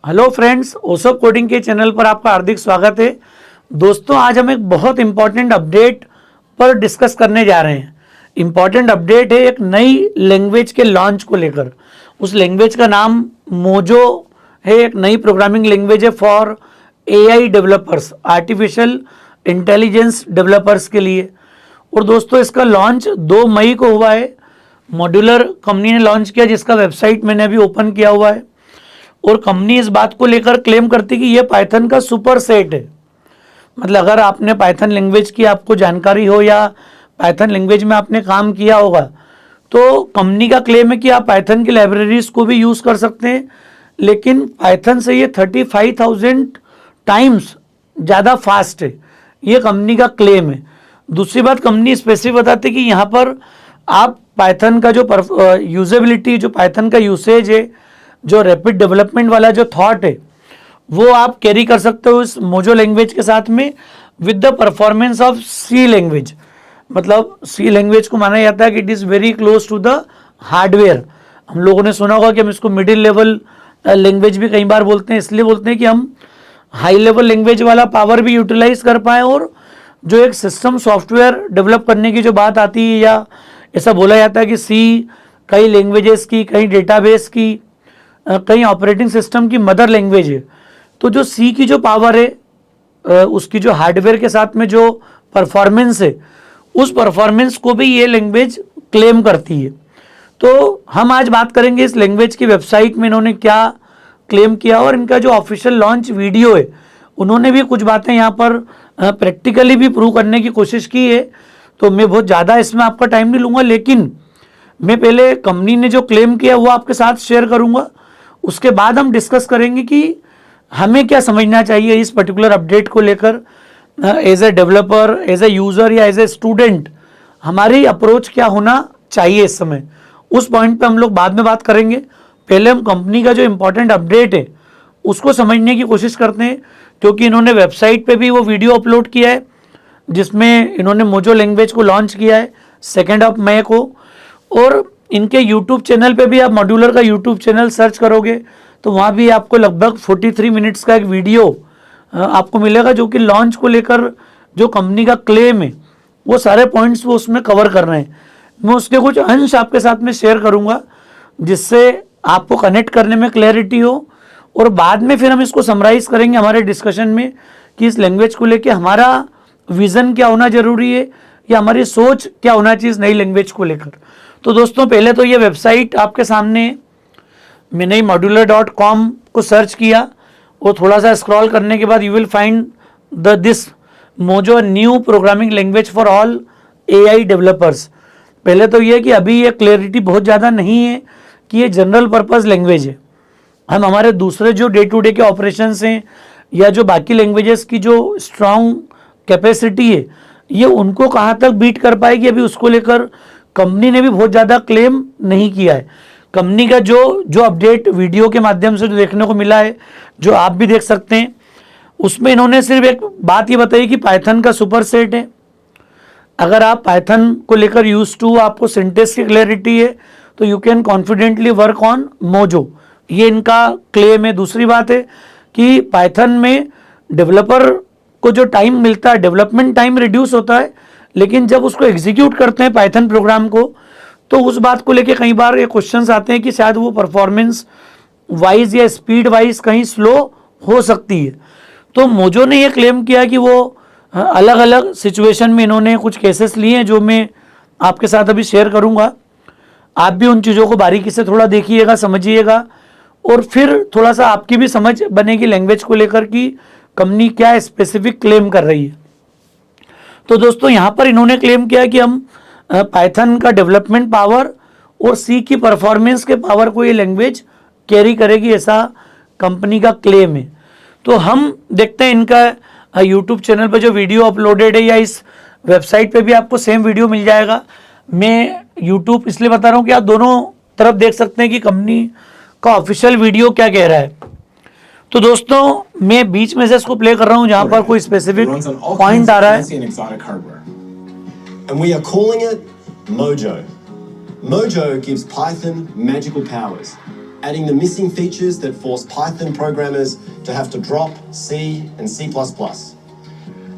Hello friends, ओसप coding के channel पर आपका हार्दिक स्वागत है। दोस्तों, आज हम एक बहुत इंपॉर्टेंट अपडेट पर डिस्कस करने जा रहे हैं। इंपॉर्टेंट अपडेट है एक नई लैंग्वेज के लॉन्च को लेकर। उस लैंग्वेज का नाम मोजो है। एक नई प्रोग्रामिंग लैंग्वेज है for AI developers, artificial intelligence developers के लिए। और दोस्तों, इसका लॉन्च 2 मई को हुआ है। मॉड्यूलर कंपनी ने लॉन्च किया, जिसका वेबसाइट मैंने अभी ओपन किया हुआ है। और कंपनी इस बात को लेकर क्लेम करती कि ये पाइथन का सुपर सेट है। मतलब अगर आपने पाइथन लैंग्वेज की आपको जानकारी हो या पाइथन लैंग्वेज में आपने काम किया होगा, तो कंपनी का क्लेम है कि आप पाइथन की लाइब्रेरीज को भी यूज़ कर सकते हैं, लेकिन पाइथन से ये 35,000 टाइम्स ज़्यादा फास्ट है। ये कंपनी का क्लेम है। दूसरी बात, कंपनी स्पेसिफिक बताती है कि यहाँ पर आप पाइथन का जो यूजेबिलिटी, जो पाइथन का यूसेज है, जो रैपिड डेवलपमेंट वाला जो थॉट है, वो आप कैरी कर सकते हो इस मोजो लैंग्वेज के साथ में with the performance of C language. मतलब सी लैंग्वेज को माना जाता है कि it is very close to the hardware. हम लोगों ने सुना होगा कि हम इसको मिडिल लेवल लैंग्वेज भी कई बार बोलते हैं। इसलिए बोलते हैं कि हम हाई लेवल लैंग्वेज वाला पावर भी यूटिलाइज कर पाएँ, और जो एक सिस्टम सॉफ्टवेयर डेवलप करने की जो बात आती है, या ऐसा बोला जाता है कि सी कई लैंग्वेजेस की, कई डेटाबेस की, कई ऑपरेटिंग सिस्टम की मदर लैंग्वेज है। तो जो सी की जो पावर है, उसकी जो हार्डवेयर के साथ में जो परफॉर्मेंस है, उस परफॉर्मेंस को भी ये लैंग्वेज क्लेम करती है। तो हम आज बात करेंगे इस लैंग्वेज की वेबसाइट में इन्होंने क्या क्लेम किया, और इनका जो ऑफिशियल लॉन्च वीडियो है, उन्होंने भी कुछ बातें यहाँ पर प्रैक्टिकली भी प्रूव करने की कोशिश की है। तो मैं बहुत ज़्यादा इसमें आपका टाइम नहीं लूँगा, लेकिन मैं पहले कंपनी ने जो क्लेम किया वो आपके साथ शेयर करूँगा। उसके बाद हम डिस्कस करेंगे कि हमें क्या समझना चाहिए इस पर्टिकुलर अपडेट को लेकर। As a developer, as a user या एज ए स्टूडेंट हमारी अप्रोच क्या होना चाहिए इस समय, उस पॉइंट पे हम लोग बाद में बात करेंगे। पहले हम कंपनी का जो इम्पोर्टेंट अपडेट है उसको समझने की कोशिश करते हैं, क्योंकि इन्होंने वेबसाइट पे भी वो वीडियो अपलोड किया है जिसमें इन्होंने मोजो लैंग्वेज को लॉन्च किया है 2 मई को। और इनके यूट्यूब चैनल पे भी, आप मॉड्यूलर का यूट्यूब चैनल सर्च करोगे तो वहाँ भी आपको लगभग 43 मिनट्स का एक वीडियो आपको मिलेगा, जो कि लॉन्च को लेकर जो कंपनी का क्लेम है वो सारे पॉइंट्स वो उसमें कवर कर रहे हैं। मैं उसके कुछ अंश आपके साथ में शेयर करूँगा, जिससे आपको कनेक्ट करने में क्लैरिटी हो। और बाद में फिर हम इसको समराइज़ करेंगे हमारे डिस्कशन में कि इस लैंग्वेज को लेकर हमारा विज़न क्या होना ज़रूरी है, या हमारी सोच क्या होना चाहिए इस नई लैंग्वेज को लेकर। तो दोस्तों, पहले तो ये वेबसाइट आपके सामने, मैंने modular.com को सर्च किया और थोड़ा सा स्क्रॉल करने के बाद you will find this mojo new programming language for all AI developers. पहले तो ये कि अभी ये क्लैरिटी बहुत ज़्यादा नहीं है कि ये जनरल पर्पज़ लैंग्वेज है। हम हमारे दूसरे जो डे टू डे के ऑपरेशंस हैं, या जो बाकी लैंग्वेजेस की जो स्ट्रॉन्ग कैपेसिटी है, ये उनको कहाँ तक बीट कर पाएगी, अभी उसको लेकर कंपनी ने भी बहुत ज़्यादा क्लेम नहीं किया है। कंपनी का जो अपडेट वीडियो के माध्यम से जो देखने को मिला है, जो आप भी देख सकते हैं, उसमें इन्होंने सिर्फ एक बात ये बताई कि पाइथन का सुपर सेट है। अगर आप पाइथन को लेकर यूज टू, आपको सिंटेक्स की क्लैरिटी है, तो you can confidently work on mojo, ये इनका क्लेम है। दूसरी बात है कि पाइथन में डेवलपर को जो टाइम मिलता है, डेवलपमेंट टाइम रिड्यूस होता है, लेकिन जब उसको एग्जीक्यूट करते हैं पाइथन प्रोग्राम को, तो उस बात को लेके कई बार ये क्वेश्चंस आते हैं कि शायद वो परफॉर्मेंस वाइज या स्पीड वाइज कहीं स्लो हो सकती है। तो मोजो ने ये क्लेम किया कि वो अलग अलग सिचुएशन में इन्होंने कुछ केसेस लिए हैं, जो मैं आपके साथ अभी शेयर करूंगा। आप भी उन चीज़ों को बारीकी से थोड़ा देखिएगा, समझिएगा, और फिर थोड़ा सा आपकी भी समझ बनेगी लैंग्वेज को लेकर कि कंपनी क्या स्पेसिफिक क्लेम कर रही है। तो दोस्तों, यहाँ पर इन्होंने क्लेम किया कि हम पाइथन का डेवलपमेंट पावर और सी की परफॉर्मेंस के पावर को ये लैंग्वेज कैरी करेगी, ऐसा कंपनी का क्लेम है। तो हम देखते हैं इनका यूट्यूब चैनल पर जो वीडियो अपलोडेड है, या इस वेबसाइट पे भी आपको सेम वीडियो मिल जाएगा। मैं यूट्यूब इसलिए बता रहा हूँ कि आप दोनों तरफ देख सकते हैं कि कंपनी का ऑफिशियल वीडियो क्या कह रहा है। तो दोस्तों, मैं बीच में से इसको प्ले कर रहा हूँ जहाँ पर कोई स्पेसिफिक पॉइंट आ रहा है। And we are calling it Mojo. Mojo gives Python magical powers. adding the missing features that force Python programmers to have to drop C and C++.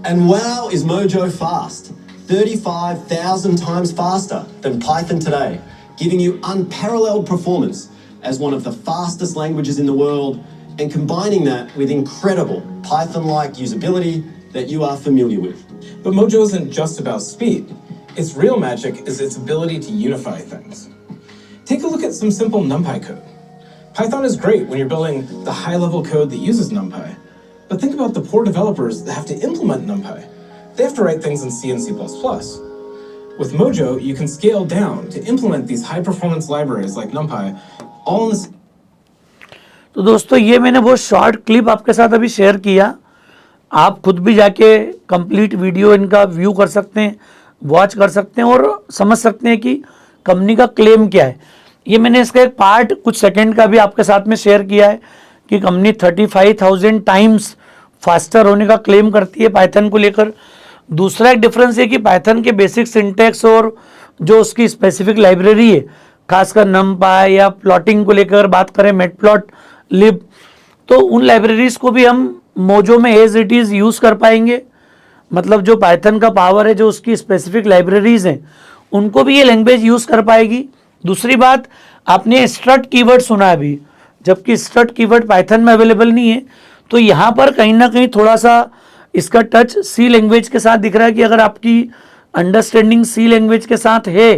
And wow, is Mojo fast! 35,000 times faster than Python today, giving you unparalleled performance as one of the fastest languages in the world, and combining that with incredible Python-like usability that you are familiar with. But Mojo isn't just about speed. Its real magic is its ability to unify things. Take a look at some simple NumPy code. Python is great when you're building the high-level code that uses NumPy, but think about the poor developers that have to implement NumPy. They have to write things in C and C++. With Mojo, you can scale down to implement these high-performance libraries like NumPy all in the. तो दोस्तों ये मैंने वो short clip आपके साथ अभी share किया, आप खुद भी जाके कंप्लीट वीडियो इनका व्यू कर सकते हैं, वॉच कर सकते हैं और समझ सकते हैं कि कंपनी का क्लेम क्या है। ये मैंने इसका एक पार्ट कुछ सेकंड का भी आपके साथ में शेयर किया है कि कंपनी 35,000 टाइम्स फास्टर होने का क्लेम करती है पाइथन को लेकर। दूसरा एक डिफरेंस है कि पाइथन के बेसिक सिंटैक्स और जो उसकी स्पेसिफिक लाइब्रेरी है, खासकर नमपाई या प्लॉटिंग को लेकर बात करें, मैटप्लॉटलिब, तो उन लाइब्रेरीज को भी हम मोजो में एज इट इज़ यूज़ कर पाएंगे। मतलब जो पाइथन का पावर है, जो उसकी स्पेसिफिक लाइब्रेरीज हैं, उनको भी ये लैंग्वेज यूज़ कर पाएगी। दूसरी बात, आपने स्ट्रट कीवर्ड सुना अभी, जबकि स्ट्रट कीवर्ड पाइथन में अवेलेबल नहीं है, तो यहाँ पर कहीं ना कहीं थोड़ा सा इसका टच सी लैंग्वेज के साथ दिख रहा है कि अगर आपकी अंडरस्टैंडिंग सी लैंग्वेज के साथ है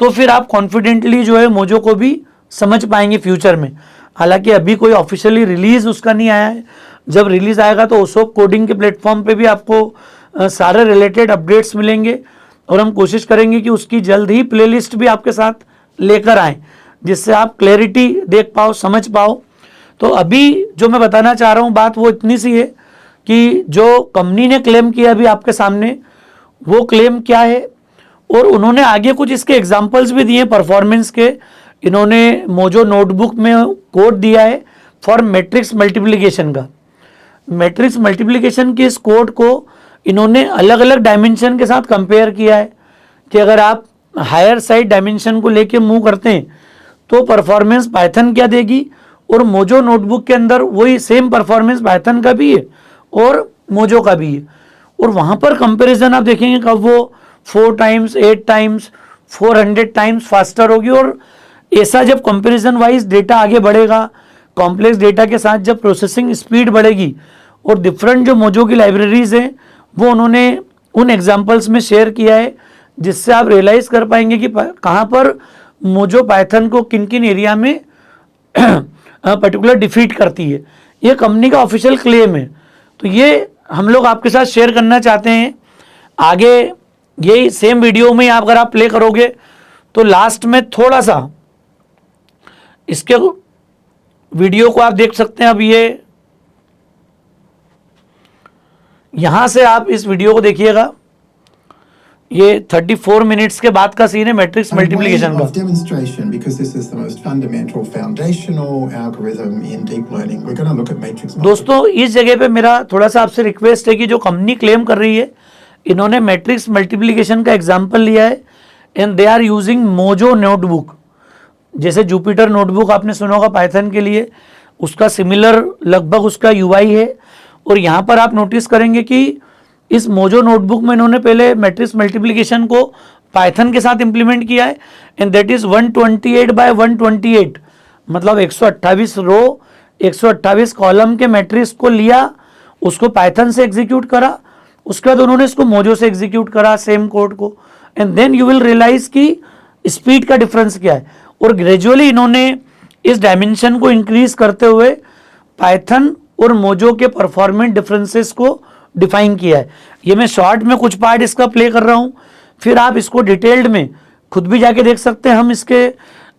तो फिर आप कॉन्फिडेंटली जो है मोजो को भी समझ पाएंगे फ्यूचर में। हालांकि अभी कोई ऑफिशियली रिलीज़ उसका नहीं आया है, जब रिलीज़ आएगा तो ओसोप कोडिंग के प्लेटफॉर्म पे भी आपको सारे रिलेटेड अपडेट्स मिलेंगे और हम कोशिश करेंगे कि उसकी जल्द ही प्लेलिस्ट भी आपके साथ लेकर आएँ, जिससे आप क्लैरिटी देख पाओ, समझ पाओ। तो अभी जो मैं बताना चाह रहा हूँ बात वो इतनी सी है कि जो कंपनी ने क्लेम किया अभी आपके सामने, वो क्लेम क्या है, और उन्होंने आगे कुछ इसके एग्जांपल्स भी दिए परफॉर्मेंस के। इन्होंने मोजो नोटबुक में कोड दिया है फॉर मैट्रिक्स मल्टीप्लिकेशन का। मैट्रिक्स मल्टीप्लिकेशन के इस कोड को इन्होंने अलग अलग डायमेंशन के साथ कंपेयर किया है कि अगर आप हायर साइड डायमेंशन को लेके मूव करते हैं तो परफॉर्मेंस पाइथन क्या देगी, और मोजो नोटबुक के अंदर वही सेम परफॉर्मेंस पाइथन का भी है और मोजो का भी है। और वहाँ पर कंपैरिजन आप देखेंगे कब वो 4 टाइम्स 8 टाइम्स 400 टाइम्स फास्टर होगी। और ऐसा जब कंपैरिजन वाइज डेटा आगे बढ़ेगा, कॉम्प्लेक्स डेटा के साथ जब प्रोसेसिंग स्पीड बढ़ेगी और डिफरेंट जो मोजो की लाइब्रेरीज हैं वो उन्होंने उन एग्जांपल्स में शेयर किया है, जिससे आप रियलाइज़ कर पाएंगे कि कहाँ पर मोजो पाइथन को किन किन एरिया में पर्टिकुलर डिफीट करती है। ये कंपनी का ऑफिशियल क्लेम है, तो ये हम लोग आपके साथ शेयर करना चाहते हैं। आगे यही सेम वीडियो में अगर आप प्ले करोगे तो लास्ट में थोड़ा सा इसके वीडियो को आप देख सकते हैं। अब ये यहाँ से आप इस वीडियो को देखिएगा, ये 34 मिनट्स के बाद का सीन है मैट्रिक्स मल्टीप्लिकेशन का। Demonstration, because this is the most fundamental foundational algorithm in deep learning. We're going to look at matrix. दोस्तों इस जगह पे मेरा थोड़ा सा आपसे रिक्वेस्ट है कि जो कंपनी क्लेम कर रही है, इन्होंने मैट्रिक्स मल्टीप्लिकेशन का एग्जांपल लिया है and they are using Mojo notebook. जैसे जुपिटर नोटबुक आपने सुना होगा पाइथन के लिए, उसका सिमिलर लगभग उसका यूआई है। और यहाँ पर आप नोटिस करेंगे कि इस मोजो नोटबुक में इन्होंने पहले मैट्रिक्स मल्टीप्लिकेशन को पाइथन के साथ इंप्लीमेंट किया है एंड दैट इज़ 128 बाय 128, मतलब 128 रो 128 कॉलम के मैट्रिक्स को लिया, उसको पाइथन से एग्जीक्यूट करा, उसके बाद उन्होंने इसको मोजो से एग्जीक्यूट करा सेम कोड को, and then you will realise कि स्पीड का डिफरेंस क्या है। और ग्रेजुअली इन्होंने इस डायमेंशन को इंक्रीज करते हुए पाइथन और मोजो के परफॉर्मेंस डिफरेंसेस को डिफाइन किया है। ये मैं शॉर्ट में कुछ पार्ट इसका प्ले कर रहा हूँ, फिर आप इसको डिटेल्ड में खुद भी जाके देख सकते हैं। हम इसके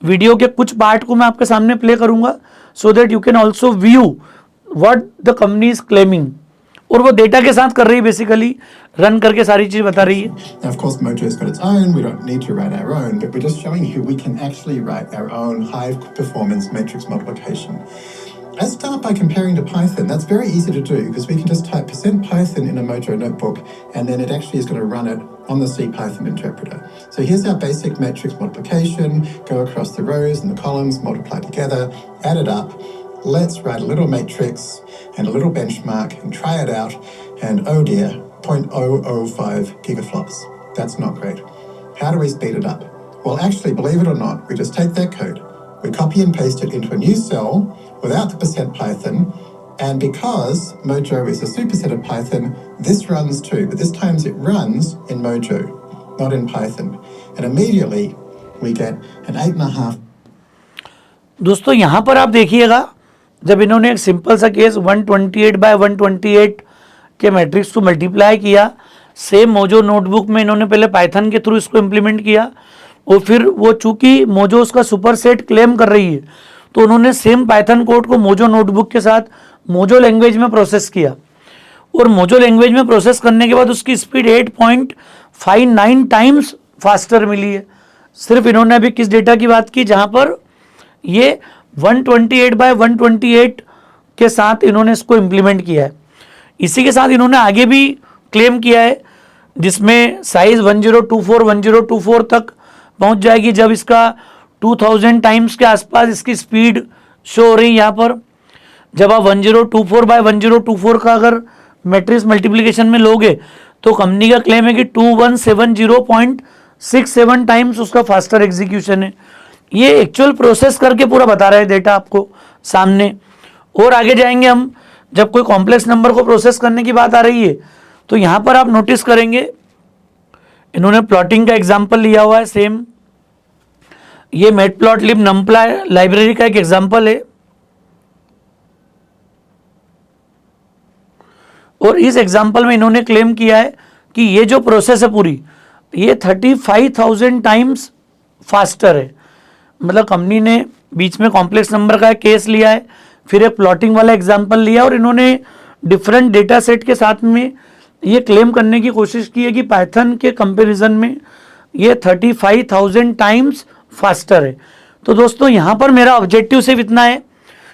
वीडियो के कुछ पार्ट को मैं आपके सामने प्ले करूँगा so that you can also view what the company is claiming. और वो डेटा के साथ कर रही है, बेसिकली रन करके सारी चीज़ बता रही है। Now, of course, Mojo's got its own. We don't need to write our own, but we're just showing you we can actually write our own high-performance matrix multiplication. Let's start by comparing to Python. That's very easy to do because we can just type %Python in a Mojo notebook and then it actually is going to run it on the CPython interpreter. So here's our basic matrix multiplication, go across the rows and the columns, multiply together, add it up. Let's write a little matrix and a little benchmark and try it out. And oh dear, 0.005 gigaflops. That's not great. How do we speed it up? Well, actually, believe it or not, we just take that code, we copy and paste it into a new cell without the %Python, and because Mojo is a superset of Python, this runs too, but this time it runs in Mojo, not in Python. And immediately we get an 8.5. दोस्तों यहाँ पर आप देखिएगा, जब इन्होंने एक simple सा case 128 bye 128 के मैट्रिक्स को मल्टीप्लाई किया, सेम मोजो नोटबुक में इन्होंने पहले पाइथन के थ्रू इसको इम्प्लीमेंट किया और फिर वो चूंकि मोजो उसका सुपर सेट क्लेम कर रही है तो उन्होंने सेम पाइथन कोड को मोजो नोटबुक के साथ मोजो लैंग्वेज में प्रोसेस किया और मोजो लैंग्वेज में प्रोसेस करने के बाद उसकी स्पीड 8.59 टाइम्स फास्टर मिली है। सिर्फ इन्होंने अभी किस डेटा की बात की जहां पर ये 128 बाय 128 के साथ इन्होंने इसको इम्प्लीमेंट किया है। इसी के साथ इन्होंने आगे भी क्लेम किया है जिसमें साइज 1024 तक पहुंच जाएगी जब इसका 2000 टाइम्स के आसपास इसकी स्पीड शो हो रही है। यहाँ पर जब आप 1024 बाय 1024 का अगर मैट्रिक्स मल्टीप्लिकेशन में लोगे तो कंपनी का क्लेम है कि 2170.67 टाइम्स उसका फास्टर एग्जीक्यूशन है। ये एक्चुअल प्रोसेस करके पूरा बता रहे हैं डेटा आपको सामने। और आगे जाएंगे हम, जब कोई कॉम्प्लेक्स नंबर को प्रोसेस करने की बात आ रही है तो यहाँ पर आप नोटिस करेंगे इन्होंने प्लॉटिंग का एग्जाम्पल लिया हुआ है। सेम ये मैटप्लॉटलिब नमप्लाई लाइब्रेरी का एक एग्जाम्पल है और इस एग्जाम्पल में इन्होंने क्लेम किया है कि ये जो प्रोसेस है पूरी ये 35,000 टाइम्स फास्टर है। मतलब कंपनी ने बीच में कॉम्प्लेक्स नंबर का एक केस लिया है, फिर एक प्लॉटिंग वाला एग्जाम्पल लिया और इन्होंने डिफरेंट डेटा सेट के साथ में ये क्लेम करने की कोशिश की है कि पाइथन के कंपैरिजन में ये 35,000 टाइम्स फास्टर है। तो दोस्तों यहाँ पर मेरा ऑब्जेक्टिव सिर्फ इतना है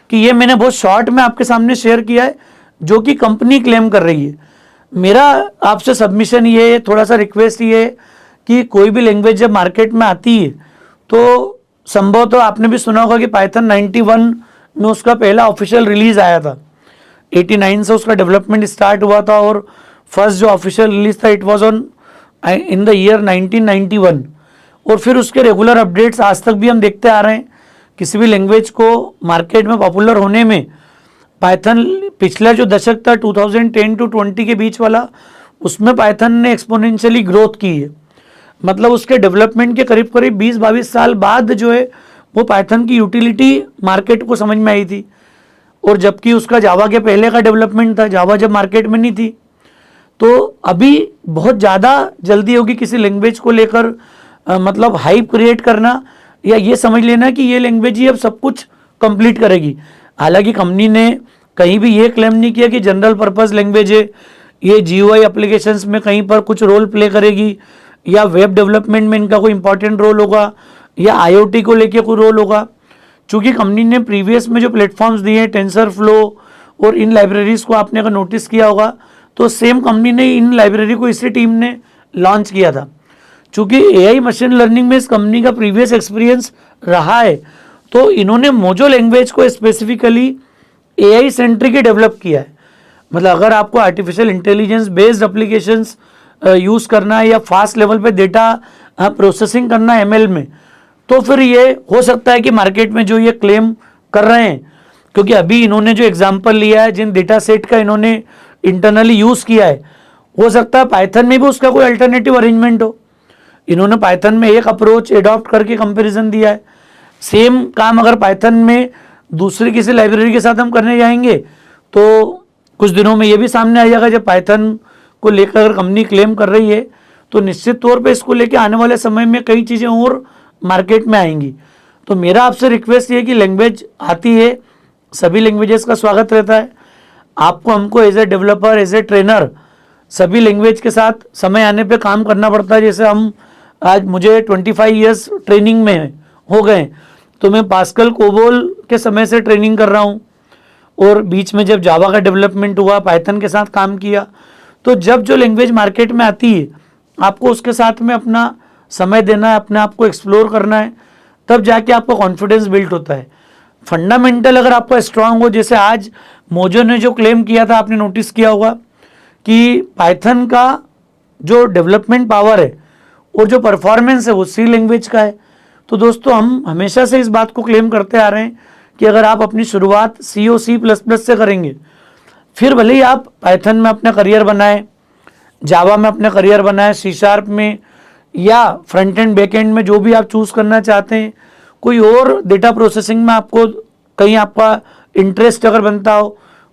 कि ये मैंने बहुत शॉर्ट में आपके सामने शेयर किया है जो कि कंपनी क्लेम कर रही है। मेरा आपसे सबमिशन ये है, थोड़ा सा रिक्वेस्ट ये है कि कोई भी लैंग्वेज जब मार्केट में आती है तो संभव तो आपने भी सुना होगा कि पाइथन 91 में उसका पहला ऑफिशियल रिलीज आया था, 89 से उसका डेवलपमेंट स्टार्ट हुआ था और फर्स्ट जो ऑफिशियल रिलीज था it was on in the year 1991 और फिर उसके रेगुलर अपडेट्स आज तक भी हम देखते आ रहे हैं। किसी भी लैंग्वेज को मार्केट में पॉपुलर होने में पाइथन पिछला जो दशक था 2010 टू 20 के बीच वाला, उसमें पाइथन ने एक्सपोनेंशियली ग्रोथ की है। मतलब उसके डेवलपमेंट के करीब करीब 20-22 साल बाद जो है वो पाइथन की यूटिलिटी मार्केट को समझ में आई थी और जबकि उसका जावा के पहले का डेवलपमेंट था, जावा जब मार्केट में नहीं थी। तो अभी बहुत ज़्यादा जल्दी होगी किसी लैंग्वेज को लेकर मतलब हाइप क्रिएट करना या ये समझ लेना कि ये लैंग्वेज ही अब सब कुछ कंप्लीट करेगी। हालांकि कंपनी ने कहीं भी ये क्लेम नहीं किया कि जनरल पर्पस लैंग्वेज है, ये जीयूआई एप्लीकेशंस में कहीं पर कुछ रोल प्ले करेगी या वेब डेवलपमेंट में इनका कोई इंपॉर्टेंट रोल होगा या आईओटी को लेके कोई रोल होगा। चूँकि कंपनी ने प्रीवियस में जो प्लेटफॉर्म्स दिए हैं टेंसरफ्लो और इन लाइब्रेरीज़ को आपने अगर नोटिस किया होगा तो सेम कंपनी ने इन लाइब्रेरी को इसी टीम ने लॉन्च किया था। चूँकि एआई मशीन लर्निंग में इस कंपनी का प्रीवियस एक्सपीरियंस रहा है तो इन्होंने मोजो लैंग्वेज को स्पेसिफिकली एआई सेंट्रिक ही डेवलप किया है। मतलब अगर आपको artificial intelligence based applications use करना है या फास्ट लेवल पे डेटा प्रोसेसिंग करना है एमएल में तो फिर ये हो सकता है कि मार्केट में जो ये क्लेम कर रहे हैं, क्योंकि अभी इन्होंने जो एग्जांपल लिया है जिन डेटा सेट का इन्होंने इंटरनली यूज़ किया है, हो सकता है पाइथन में भी उसका कोई अल्टरनेटिव अरेंजमेंट हो। इन्होंने पाइथन में एक अप्रोच एडॉप्ट करके कंपैरिजन दिया है। सेम काम अगर पाइथन में दूसरी किसी लाइब्रेरी के साथ हम करने जाएंगे तो कुछ दिनों में ये भी सामने आ जाएगा। जब पाइथन को लेकर अगर कंपनी क्लेम कर रही है तो निश्चित तौर पे इसको लेकर आने वाले समय में कई चीज़ें और मार्केट में आएंगी। तो मेरा आपसे रिक्वेस्ट ये है कि लैंग्वेज आती है, सभी लैंग्वेजेस का स्वागत रहता है। आपको हमको as a developer as a trainer सभी लैंग्वेज के साथ समय आने पे काम करना पड़ता है। जैसे हम आज मुझे 25 ईयर्स ट्रेनिंग में हो गए तो मैं पास्कल कोबोल के समय से ट्रेनिंग कर रहा हूँ। और बीच में जब जावा का डेवलपमेंट हुआ, पाइथन के साथ काम किया। तो जब जो लैंग्वेज मार्केट में आती है आपको उसके साथ में अपना समय देना है, अपने आप को एक्सप्लोर करना है, तब जाके आपका कॉन्फिडेंस बिल्ड होता है। फंडामेंटल अगर आपका स्ट्रांग हो, जैसे आज मोजो ने जो क्लेम किया था, आपने नोटिस किया होगा कि पाइथन का जो डेवलपमेंट पावर है और जो परफॉर्मेंस है वो सी लैंग्वेज का है। तो दोस्तों हम हमेशा से इस बात को क्लेम करते आ रहे हैं कि अगर आप अपनी शुरुआत सी और C++ से करेंगे, फिर भले ही आप पाइथन में अपना करियर बनाएं, जावा में अपना करियर बनाएं, C# में या फ्रंट एंड बैक एंड में जो भी आप चूज़ करना चाहते हैं, कोई और डेटा प्रोसेसिंग में आपको कहीं आपका इंटरेस्ट अगर बनता हो,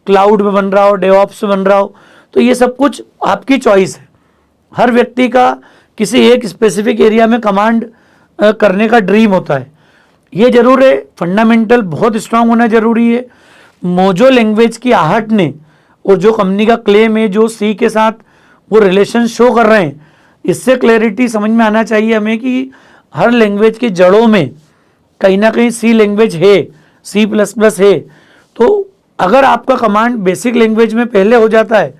क्लाउड में बन रहा हो, डेवऑप्स में बन रहा हो, तो ये सब कुछ आपकी चॉइस है। हर व्यक्ति का किसी एक स्पेसिफिक एरिया में कमांड करने का ड्रीम होता है। ये जरूर है, फंडामेंटल बहुत स्ट्रांग होना जरूरी है। मोजो लैंग्वेज की आहट ने और जो कंपनी का क्लेम है, जो सी के साथ वो रिलेशन शो कर रहे हैं, इससे क्लैरिटी समझ में आना चाहिए हमें कि हर लैंग्वेज की जड़ों में कहीं ना कहीं सी लैंग्वेज है, C++ है। तो अगर आपका कमांड बेसिक लैंग्वेज में पहले हो जाता है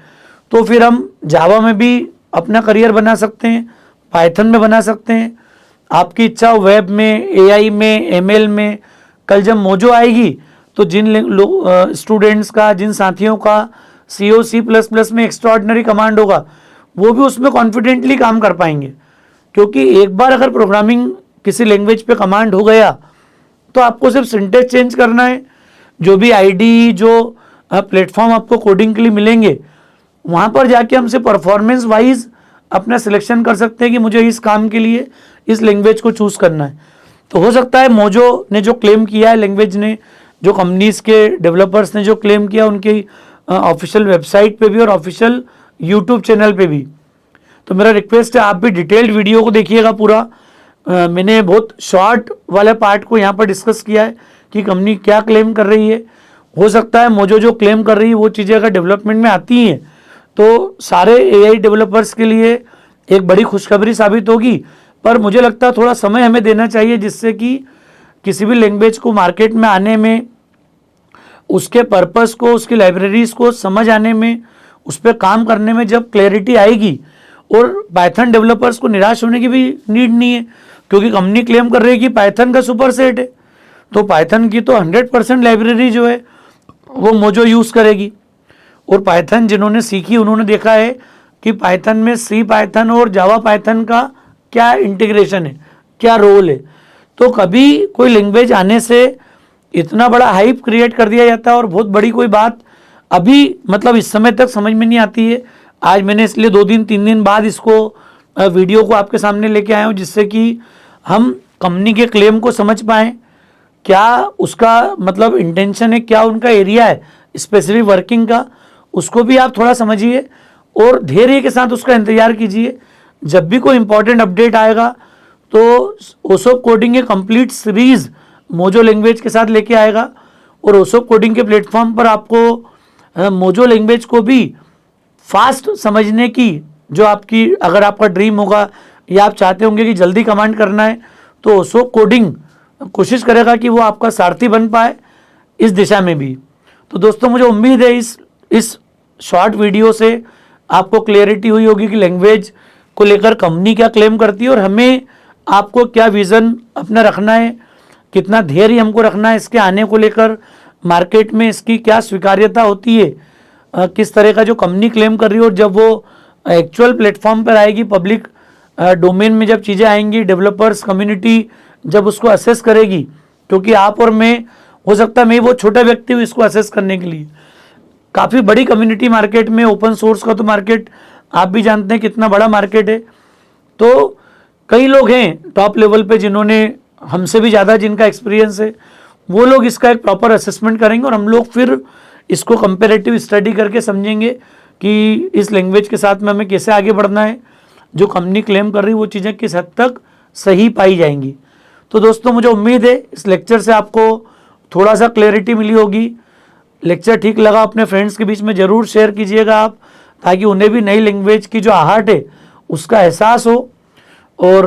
तो फिर हम जावा में भी अपना करियर बना सकते हैं, पाइथन में बना सकते हैं। आपकी इच्छा हो वेब में, AI में, ML में। कल जब मोजो आएगी तो जिन स्टूडेंट्स का, जिन साथियों का C और C++ में एक्स्ट्राऑर्डिनरी कमांड होगा, वो भी उसमें कॉन्फिडेंटली काम कर पाएंगे। क्योंकि एक बार अगर प्रोग्रामिंग किसी लैंग्वेज पे कमांड हो गया तो आपको सिर्फ सिंटेक्स चेंज करना है। जो भी आईडी, जो प्लेटफॉर्म आपको कोडिंग के लिए मिलेंगे, वहाँ पर जाके हमसे परफॉर्मेंस वाइज अपना सिलेक्शन कर सकते हैं कि मुझे इस काम के लिए इस लैंग्वेज को चूज़ करना है। तो हो सकता है मोजो ने जो क्लेम किया है, लैंग्वेज ने, जो कंपनीज के डेवलपर्स ने जो क्लेम किया, उनकी ऑफिशियल वेबसाइट पे भी और ऑफिशियल यूट्यूब चैनल पे भी। तो मेरा रिक्वेस्ट है आप भी डिटेल्ड वीडियो को देखिएगा पूरा। मैंने बहुत शॉर्ट वाले पार्ट को यहाँ पर डिस्कस किया है कि कंपनी क्या क्लेम कर रही है। हो सकता है मोजो जो क्लेम कर रही है वो चीज़ें अगर डेवलपमेंट में आती हैं तो सारे AI डेवलपर्स के लिए एक बड़ी खुशखबरी साबित होगी। पर मुझे लगता है थोड़ा समय हमें देना चाहिए, जिससे कि किसी भी लैंग्वेज को मार्केट में आने में, उसके पर्पस को, उसकी लाइब्रेरीज को समझ आने में, उस पर काम करने में जब क्लैरिटी आएगी। और पाइथन डेवलपर्स को निराश होने की भी नीड नहीं है, क्योंकि कंपनी क्लेम कर रही है कि पाइथन का सुपर सेट है। तो पाइथन की तो 100% लाइब्रेरी जो है वो मोजो यूज़ करेगी। और पाइथन जिन्होंने सीखी उन्होंने देखा है कि पाइथन में सी पाइथन और जावा पाइथन का क्या इंटीग्रेशन है, क्या रोल है। तो कभी कोई लैंग्वेज आने से इतना बड़ा हाइप क्रिएट कर दिया जाता है और बहुत बड़ी कोई बात अभी मतलब इस समय तक समझ में नहीं आती है। आज मैंने इसलिए 2 दिन 3 दिन बाद इसको वीडियो को आपके सामने लेके आया हूँ, जिससे कि हम कंपनी के क्लेम को समझ पाएँ, क्या उसका मतलब इंटेंशन है, क्या उनका एरिया है स्पेसिफिक वर्किंग का, उसको भी आप थोड़ा समझिए और धैर्य के साथ उसका इंतजार कीजिए। जब भी कोई इंपॉर्टेंट अपडेट आएगा तो ओसोप कोडिंग के कंप्लीट सीरीज मोजो लैंग्वेज के साथ लेके आएगा। और ओसोप कोडिंग के प्लेटफॉर्म पर आपको मोजो लैंग्वेज को भी फास्ट समझने की, जो आपकी अगर आपका ड्रीम होगा या आप चाहते होंगे कि जल्दी कमांड करना है, तो ओसोप कोडिंग कोशिश करेगा कि वो आपका सारथी बन पाए इस दिशा में भी। तो दोस्तों मुझे उम्मीद है इस शॉर्ट वीडियो से आपको क्लियरिटी हुई होगी कि लैंग्वेज को लेकर कंपनी क्या क्लेम करती है और हमें आपको क्या विज़न अपना रखना है, कितना धैर्य हमको रखना है इसके आने को लेकर, मार्केट में इसकी क्या स्वीकार्यता होती है, किस तरह का जो कंपनी क्लेम कर रही है, और जब वो एक्चुअल प्लेटफॉर्म पर आएगी, पब्लिक डोमेन में जब चीज़ें आएंगी, डेवलपर्स कम्युनिटी जब उसको असेस करेगी, क्योंकि आप और मैं, हो सकता है मैं वो छोटा व्यक्ति हूँ इसको असेस करने के लिए, काफ़ी बड़ी कम्युनिटी मार्केट में, ओपन सोर्स का तो मार्केट आप भी जानते हैं कितना बड़ा मार्केट है। तो कई लोग हैं टॉप लेवल पे जिन्होंने हमसे भी ज़्यादा जिनका एक्सपीरियंस है, वो लोग इसका एक प्रॉपर असेसमेंट करेंगे और हम लोग फिर इसको कंपेरेटिव स्टडी करके समझेंगे कि इस लैंग्वेज के साथ में हमें कैसे आगे बढ़ना है, जो कंपनी क्लेम कर रही है वो चीज़ें किस हद तक सही पाई जाएंगी। तो दोस्तों मुझे उम्मीद है इस लेक्चर से आपको थोड़ा सा क्लैरिटी मिली होगी। लेक्चर ठीक लगा अपने फ्रेंड्स के बीच में ज़रूर शेयर कीजिएगा आप, ताकि उन्हें भी नई लैंग्वेज की जो आहट है उसका एहसास हो। और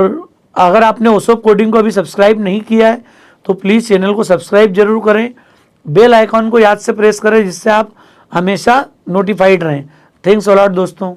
अगर आपने ओसोप कोडिंग को अभी सब्सक्राइब नहीं किया है तो प्लीज़ चैनल को सब्सक्राइब जरूर करें बेल आइकॉन को याद से प्रेस करें जिससे आप हमेशा नोटिफाइड रहें। थैंक्स अ लॉट दोस्तों।